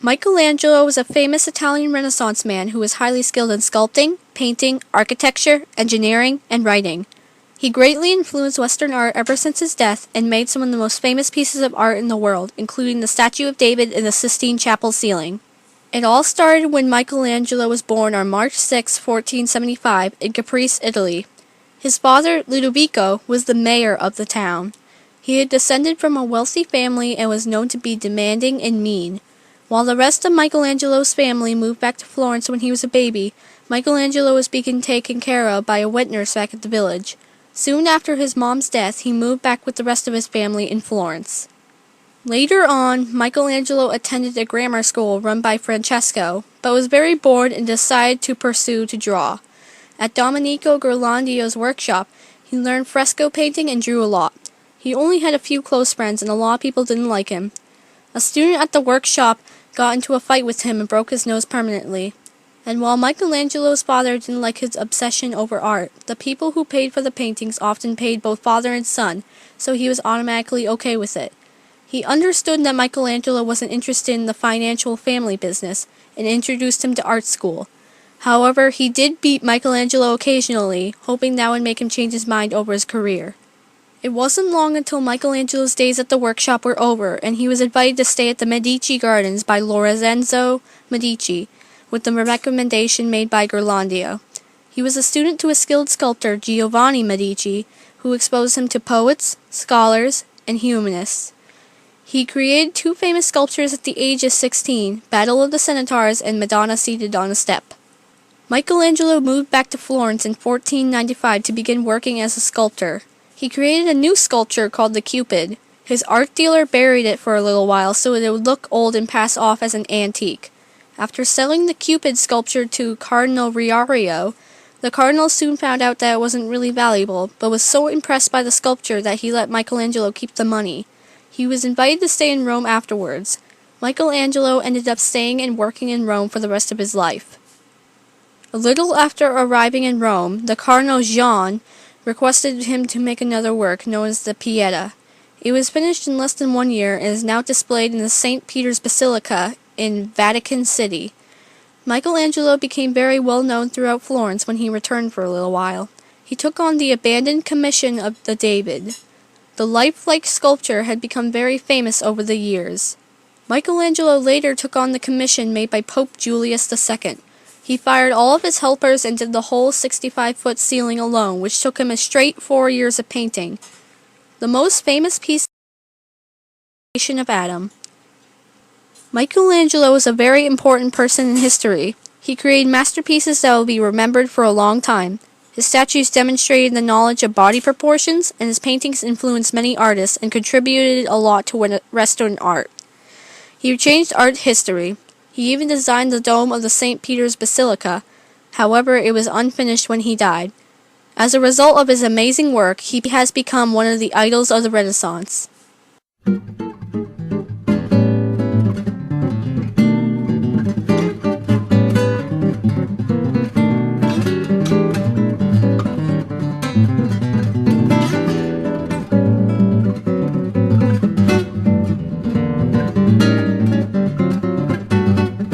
Michelangelo was a famous Italian Renaissance man who was highly skilled in sculpting, painting, architecture, engineering, and writing. He greatly influenced Western art ever since his death and made some of the most famous pieces of art in the world, including the statue of David in the Sistine Chapel ceiling. It all started when Michelangelo was born on March 6, 1475, in Caprice, Italy. His father, Ludovico, was the mayor of the town. He had descended from a wealthy family and was known to be demanding and mean. While the rest of Michelangelo's family moved back to Florence when he was a baby, Michelangelo was being taken care of by a wet nurse back at the village. Soon after his mom's death, he moved back with the rest of his family in Florence. Later on, Michelangelo attended a grammar school run by Francesco, but was very bored and decided to pursue to draw. At Domenico Ghirlandaio's workshop, he learned fresco painting and drew a lot. He only had a few close friends, and a lot of people didn't like him. A student at the workshop got into a fight with him and broke his nose permanently. And while Michelangelo's father didn't like his obsession over art, the people who paid for the paintings often paid both father and son, so he was automatically okay with it. He understood that Michelangelo wasn't interested in the financial family business and introduced him to art school. However, he did beat Michelangelo occasionally, hoping that would make him change his mind over his career. It wasn't long until Michelangelo's days at the workshop were over, and he was invited to stay at the Medici Gardens by Lorenzo Medici, with the recommendation made by Ghirlandaio. He was a student to a skilled sculptor, Giovanni Medici, who exposed him to poets, scholars, and humanists. He created two famous sculptures at the age of 16, Battle of the Centaurs and Madonna seated on a step. Michelangelo moved back to Florence in 1495 to begin working as a sculptor. He created a new sculpture called the Cupid. His art dealer buried it for a little while so it would look old and pass off as an antique. After selling the Cupid sculpture to Cardinal Riario, the cardinal soon found out that it wasn't really valuable, but was so impressed by the sculpture that he let Michelangelo keep the money. He was invited to stay in Rome afterwards. Michelangelo ended up staying and working in Rome for the rest of his life. A little after arriving in Rome, the Cardinal Jean requested him to make another work known as the Pieta. It was finished in less than 1 year and is now displayed in the St. Peter's Basilica in Vatican City. Michelangelo became very well known throughout Florence when he returned for a little while. He took on the abandoned commission of the David. The lifelike sculpture had become very famous over the years. Michelangelo later took on the commission made by Pope Julius II. He fired all of his helpers and did the whole 65-foot ceiling alone, which took him a straight 4 years of painting. The most famous piece is the Creation of Adam. Michelangelo is a very important person in history. He created masterpieces that will be remembered for a long time. His statues demonstrated the knowledge of body proportions, and his paintings influenced many artists and contributed a lot to Western art. He changed art history. He even designed the dome of the St. Peter's Basilica. However, it was unfinished when he died. As a result of his amazing work, he has become one of the idols of the Renaissance.